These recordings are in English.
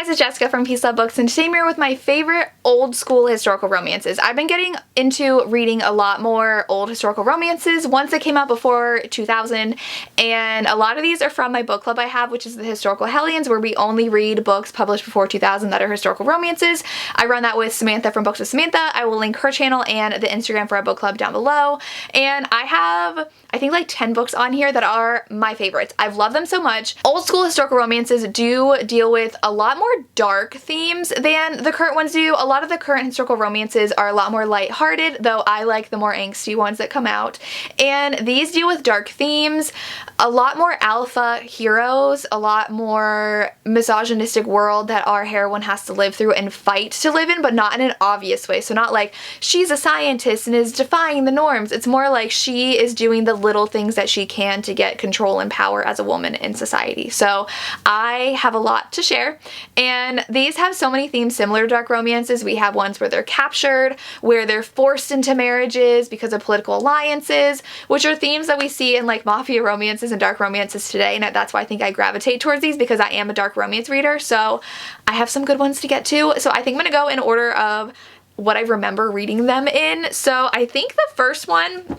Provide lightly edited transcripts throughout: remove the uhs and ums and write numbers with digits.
guys, it's Jessica from Peace Love Books, and today I'm here with my favorite old school historical romances. I've been getting into reading a lot more old historical romances, ones that came out before 2000, and a lot of these are from my book club I have, which is the Historical Hellions, where we only read books published before 2000 that are historical romances. I run that with Samantha from Books with Samantha. I will link her channel and the Instagram for our book club down below, and I have, I think, like 10 books on here that are my favorites. I've loved them so much. Old school historical romances do deal with a lot more dark themes than the current ones do. A lot of the current historical romances are a lot more lighthearted, though I like the more angsty ones that come out. And these deal with dark themes, a lot more alpha heroes, a lot more misogynistic world that our heroine has to live through and fight to live in, but not in an obvious way. So not like she's a scientist and is defying the norms. It's more like she is doing the little things that she can to get control and power as a woman in society. So I have a lot to share, and these have so many themes similar to dark romances. We have ones where they're captured, where they're forced into marriages because of political alliances, which are themes that we see in like mafia romances and dark romances today, and that's why I think I gravitate towards these, because I am a dark romance reader. So I have some good ones to get to. So I think I'm gonna go in order of what I remember reading them in. So I think the first one,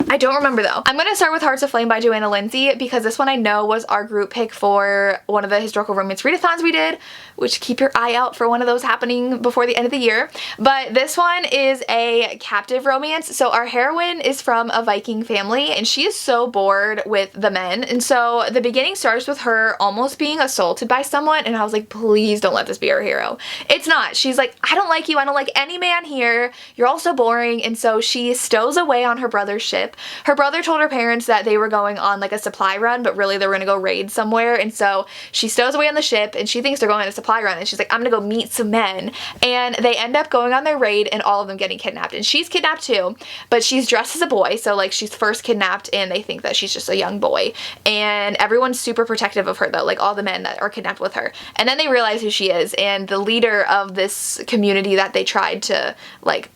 I don't remember though. I'm going to start with Hearts of Flame by Joanna Lindsey, because this one I know was our group pick for one of the historical romance readathons we did, which keep your eye out for one of those happening before the end of the year. But this one is a captive romance. So our heroine is from a Viking family, and she is so bored with the men. And so the beginning starts with her almost being assaulted by someone, and I was like, please don't let this be our hero. It's not. She's like, I don't like you. I don't like any man here. You're all so boring. And so she stows away on her brother's ship. Her brother told her parents that they were going on like a supply run, but really they were gonna go raid somewhere. And so she stows away on the ship, and she thinks they're going on a supply run, and she's like, I'm gonna go meet some men. And they end up going on their raid, and all of them getting kidnapped. And she's kidnapped too, but she's dressed as a boy, so like she's first kidnapped and they think that she's just a young boy. And everyone's super protective of her though, like all the men that are kidnapped with her. And then they realize who she is, and the leader of this community that they tried to, like,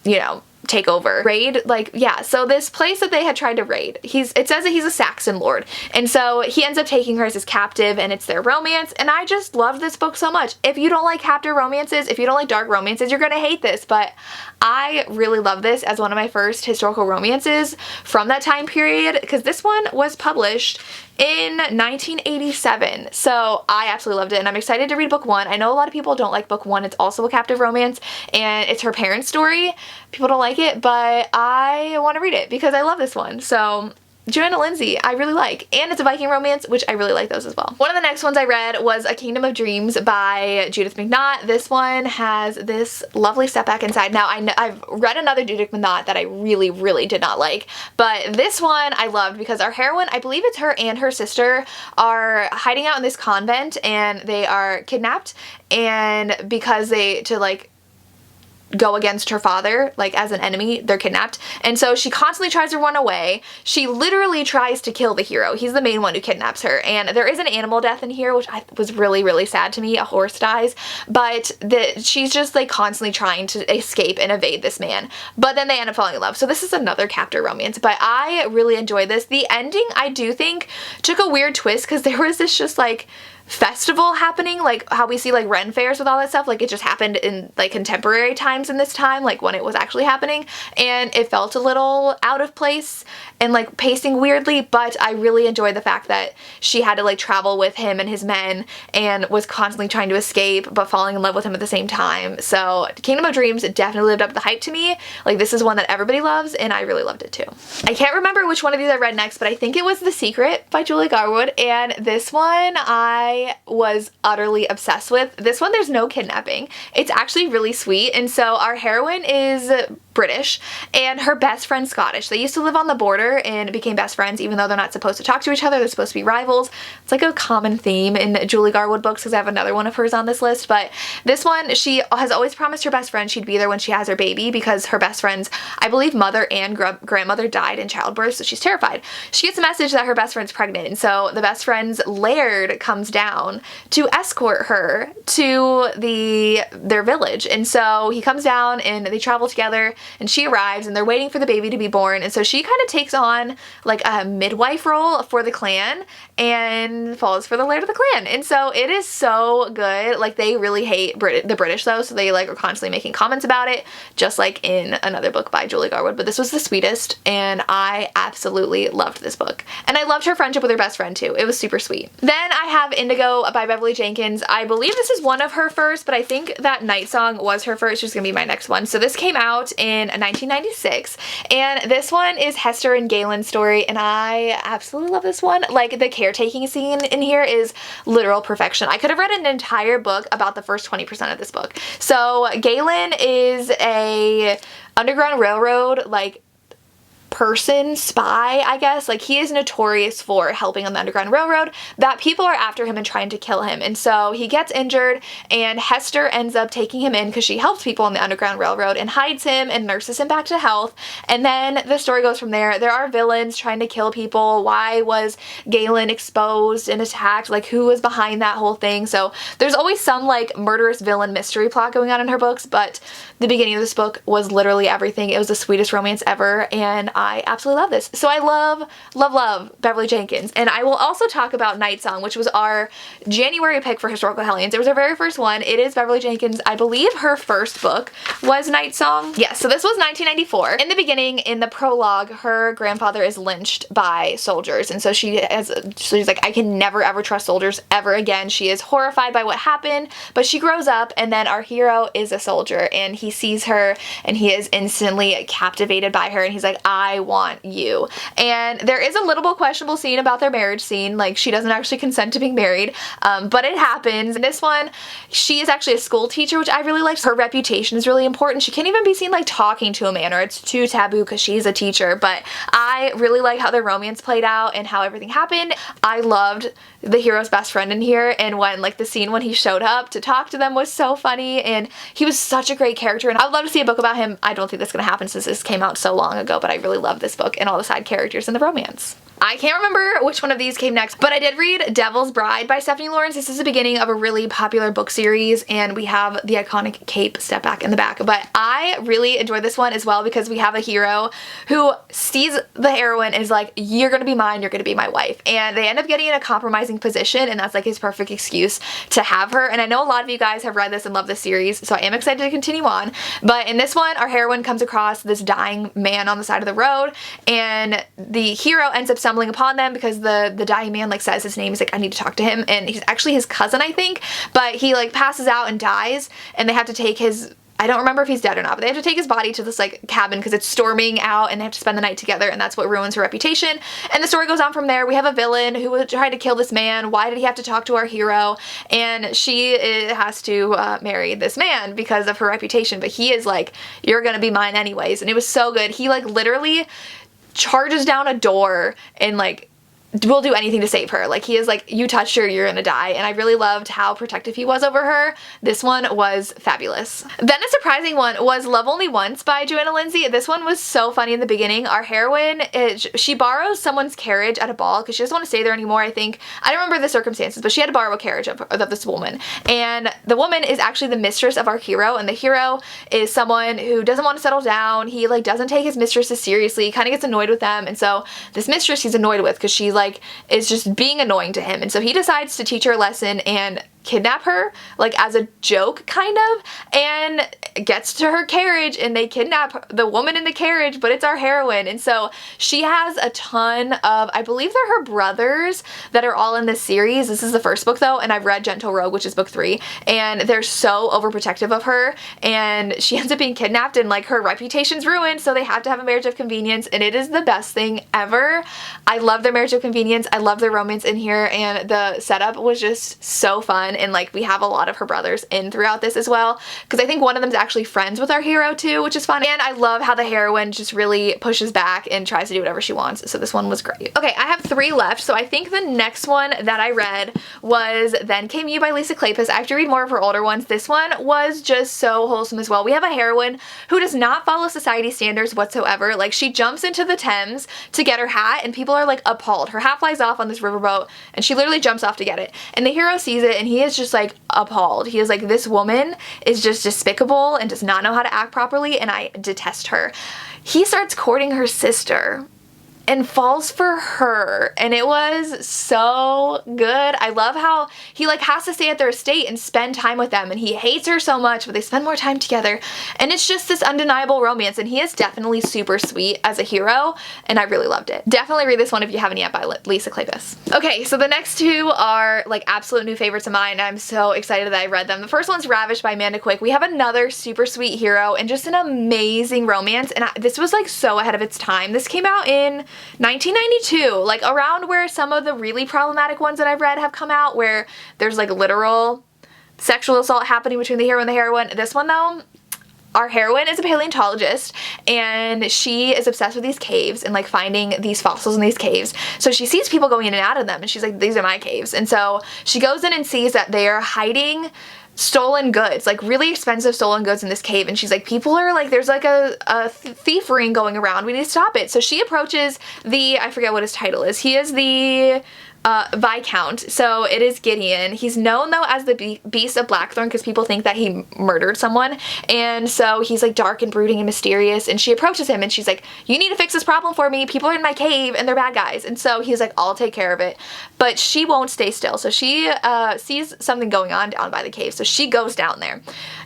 you know, take over, raid, like, yeah, so this place that they had tried to raid, it says that he's a Saxon lord, and so he ends up taking her as his captive, and it's their romance. And I just love this book so much. If you don't like captive romances, if you don't like dark romances, you're gonna hate this, but I really love this as one of my first historical romances from that time period, because this one was published in 1987. So I absolutely loved it, and I'm excited to read book one. I know a lot of people don't like book one. It's also a captive romance, and it's her parents' story. People don't like it, but I want to read it because I love this one. So Joanna Lindsey, I really like. And it's a Viking romance, which I really like those as well. One of the next ones I read was A Kingdom of Dreams by Judith McNaught. This one has this lovely setback inside. Now, I've read another Judith McNaught that I really, really did not like, but this one I loved because our heroine, I believe it's her and her sister, are hiding out in this convent, and they are kidnapped, and because to like go against her father, like as an enemy, they're kidnapped. And so she constantly tries to run away. She literally tries to kill the hero. He's the main one who kidnaps her. And there is an animal death in here, which was really, really sad to me. A horse dies. But she's just like constantly trying to escape and evade this man. But then they end up falling in love. So this is another captive romance. But I really enjoyed this. The ending, I do think, took a weird twist, because there was this just like festival happening, like how we see like Ren fairs with all that stuff. Like it just happened in like contemporary times in this time, like when it was actually happening, and it felt a little out of place and like pacing weirdly. But I really enjoyed the fact that she had to like travel with him and his men, and was constantly trying to escape but falling in love with him at the same time. So Kingdom of Dreams definitely lived up to the hype to me. Like this is one that everybody loves, and I really loved it too. I can't remember which one of these I read next, but I think it was The Secret by Julie Garwood, and this one I was utterly obsessed with. This one, there's no kidnapping. It's actually really sweet. And so our heroine is British and her best friend's Scottish. They used to live on the border and became best friends, even though they're not supposed to talk to each other. They're supposed to be rivals. It's like a common theme in Julie Garwood books, because I have another one of hers on this list. But this one, she has always promised her best friend she'd be there when she has her baby, because her best friend's, I believe, mother and grandmother died in childbirth, so she's terrified. She gets a message that her best friend's pregnant, and so the best friend's laird comes down down to escort her to their village. And so he comes down and they travel together, and she arrives and they're waiting for the baby to be born. And so she kind of takes on like a midwife role for the clan and falls for the laird of the clan. And so it is so good. Like, they really hate the British though, so they like are constantly making comments about it, just like in another book by Julie Garwood. But this was the sweetest, and I absolutely loved this book. And I loved her friendship with her best friend too. It was super sweet. Then I have Indigo by Beverly Jenkins. I believe this is one of her first, but I think that Night Song was her first. She's gonna be my next one. So this came out in 1996, and this one is Hester and Galen's story, and I absolutely love this one. Like, the caretaking scene in here is literal perfection. I could have read an entire book about the first 20% of this book. So Galen is a Underground Railroad, like, spy, I guess. Like, he is notorious for helping on the Underground Railroad, that people are after him and trying to kill him. And so he gets injured, and Hester ends up taking him in because she helps people on the Underground Railroad and hides him and nurses him back to health. And then the story goes from there. There are villains trying to kill people. Why was Galen exposed and attacked? Like, who was behind that whole thing? So there's always some like murderous villain mystery plot going on in her books, but the beginning of this book was literally everything. It was the sweetest romance ever, and I absolutely love this. So I love Beverly Jenkins. And I will also talk about Night Song, which was our January pick for Historical Hellions. It was our very first one. It is Beverly Jenkins. I believe her first book was Night Song. Yes, so this was 1994. In the beginning, in the prologue, her grandfather is lynched by soldiers. And so she's like, I can never ever trust soldiers ever again. She is horrified by what happened, but she grows up, and then our hero is a soldier, and he sees her and he is instantly captivated by her, and he's like, I want you. And there is a little bit questionable scene about their marriage scene. Like, she doesn't actually consent to being married, but it happens. In this one, she is actually a school teacher, which I really liked. Her reputation is really important. She can't even be seen like talking to a man, or it's too taboo because she's a teacher. But I really like how their romance played out and how everything happened. I loved the hero's best friend in here, and when like the scene when he showed up to talk to them was so funny, and he was such a great character, and I'd love to see a book about him. I don't think that's gonna happen since this came out so long ago, but I really love this book and all the side characters and the romance. I can't remember which one of these came next, but I did read Devil's Bride by Stephanie Lawrence. This is the beginning of a really popular book series, and we have the iconic cape step back in the back. But I really enjoyed this one as well because we have a hero who sees the heroine and is like, you're gonna be mine, you're gonna be my wife. And they end up getting in a compromising position, and that's like his perfect excuse to have her. And I know a lot of you guys have read this and love this series, so I am excited to continue on. But in this one, our heroine comes across this dying man on the side of the road, and the hero ends up stumbling upon them because the dying man like says his name. He's like, I need to talk to him, and he's actually his cousin, I think, but he like passes out and dies, and they have to take his, I don't remember if he's dead or not, but they have to take his body to this like cabin because it's storming out, and they have to spend the night together, and that's what ruins her reputation. And the story goes on from there. We have a villain who would try to kill this man. Why did he have to talk to our hero? And she has to marry this man because of her reputation, but he is like, you're gonna be mine anyways. And it was so good. He like literally charges down a door and like will do anything to save her. Like, he is like, you touched her, you're gonna die. And I really loved how protective he was over her. This one was fabulous. Then a surprising one was Love Only Once by Joanna Lindsay. This one was so funny in the beginning. Our heroine, she borrows someone's carriage at a ball because she doesn't want to stay there anymore, I think. I don't remember the circumstances, but she had to borrow a carriage of this woman. And the woman is actually the mistress of our hero, and the hero is someone who doesn't want to settle down. He like doesn't take his mistresses seriously. He kind of gets annoyed with them. And so this mistress he's annoyed with because she's like is just being annoying to him, and so he decides to teach her a lesson and kidnap her like as a joke kind of, and gets to her carriage, and they kidnap the woman in the carriage, but it's our heroine. And so she has a ton of, I believe they're her brothers that are all in this series. This is the first book though, and I've read Gentle Rogue, which is book 3, and they're so overprotective of her, and she ends up being kidnapped, and like her reputation's ruined, so they have to have a marriage of convenience, and it is the best thing ever. I love their marriage of convenience. I love the romance in here, and the setup was just so fun. and like we have a lot of her brothers in throughout this as well, because I think one of them's actually friends with our hero too, which is fun. And I love how the heroine just really pushes back and tries to do whatever she wants, so this one was great. Okay, I have 3 left, so I think the next one that I read was Then Came You by Lisa Kleypas. I have to read more of her older ones. This one was just so wholesome as well. We have a heroine who does not follow society standards whatsoever. Like, she jumps into the Thames to get her hat and people are like appalled. Her hat flies off on this riverboat and she literally jumps off to get it. And the hero sees it and he is just like appalled. He is like, this woman is just despicable and does not know how to act properly and I detest her. He starts courting her sister and falls for her, and it was so good. I love how he like has to stay at their estate and spend time with them, and he hates her so much, but they spend more time together, and it's just this undeniable romance, and he is definitely super sweet as a hero, and I really loved it. Definitely read this one if you haven't yet, by Lisa Kleypas. Okay, so the next 2 are like absolute new favorites of mine, and I'm so excited that I read them. The first one's Ravished by Amanda Quick. We have another super sweet hero and just an amazing romance, and this was like so ahead of its time. This came out in 1992, like around where some of the really problematic ones that I've read have come out, where there's like literal sexual assault happening between the hero and the heroine. This one though, our heroine is a paleontologist and she is obsessed with these caves and like finding these fossils in these caves. So she sees people going in and out of them and she's like, these are my caves. And so she goes in and sees that they are hiding stolen goods, like really expensive stolen goods in this cave, and she's like, people are like, there's like a thief ring going around, we need to stop it. So she approaches I forget what his title is. He is the Viscount, so it is Gideon. He's known though as the Beast of Blackthorn because people think that he murdered someone, and so he's like dark and brooding and mysterious, and she approaches him and she's like, you need to fix this problem for me, people are in my cave and they're bad guys. And so he's like, I'll take care of it, but she won't stay still. So she sees something going on down by the cave, so she goes down there,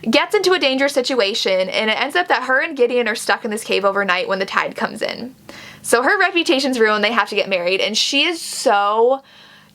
gets into a dangerous situation, and it ends up that her and Gideon are stuck in this cave overnight when the tide comes in. So her reputation's ruined, they have to get married, and she is so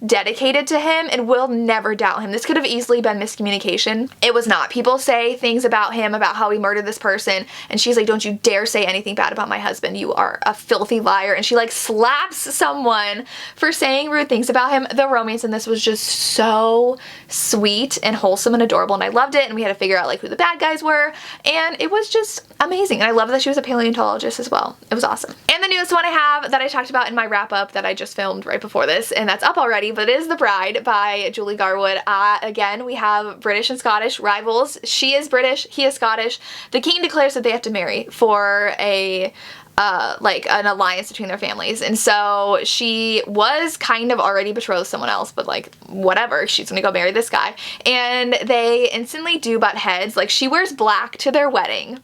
dedicated to him and will never doubt him. This could have easily been miscommunication. It was not. People say things about him, about how he murdered this person, and she's like, don't you dare say anything bad about my husband. You are a filthy liar. And she like slaps someone for saying rude things about him. The romance in this was just so sweet and wholesome and adorable, and I loved it, and we had to figure out like who the bad guys were, and it was just amazing. And I love that she was a paleontologist as well. It was awesome. And the newest one I have that I talked about in my wrap up that I just filmed right before this, and that's up already, but it is The Bride by Julie Garwood. Again, we have British and Scottish rivals. She is British, he is Scottish. The king declares that they have to marry for a like an alliance between their families, and so she was kind of already betrothed to someone else, but like whatever, she's gonna go marry this guy, and they instantly do butt heads. Like, she wears black to their wedding.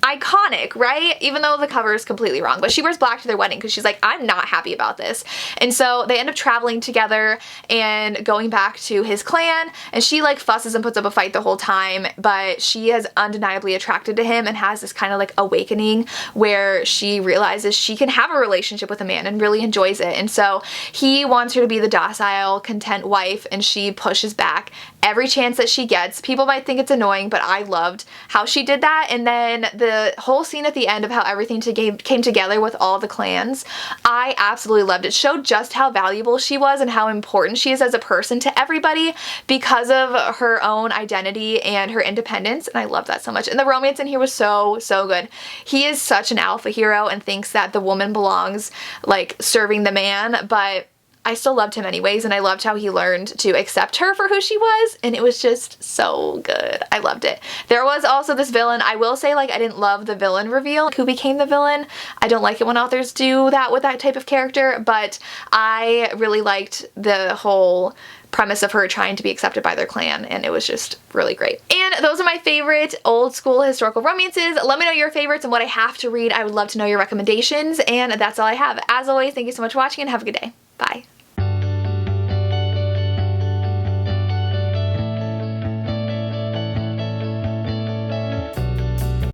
Iconic, right? Even though the cover is completely wrong, but she wears black to their wedding because she's like, I'm not happy about this. And so they end up traveling together and going back to his clan, and she like fusses and puts up a fight the whole time, but she is undeniably attracted to him and has this kind of like awakening where she realizes she can have a relationship with a man and really enjoys it. And so he wants her to be the docile, content wife, and she pushes back every chance that she gets. People might think it's annoying, but I loved how she did that. And then the whole scene at the end of how everything came together with all the clans, I absolutely loved it. It showed just how valuable she was and how important she is as a person to everybody because of her own identity and her independence, and I love that so much. And the romance in here was so, so good. He is such an alpha hero and thinks that the woman belongs like serving the man, but I still loved him anyways, and I loved how he learned to accept her for who she was, and it was just so good. I loved it. There was also this villain. I will say, like, I didn't love the villain reveal, who became the villain. I don't like it when authors do that with that type of character, but I really liked the whole premise of her trying to be accepted by their clan, and it was just really great. And those are my favorite old school historical romances. Let me know your favorites and what I have to read. I would love to know your recommendations, and that's all I have. As always, thank you so much for watching, and have a good day. Bye.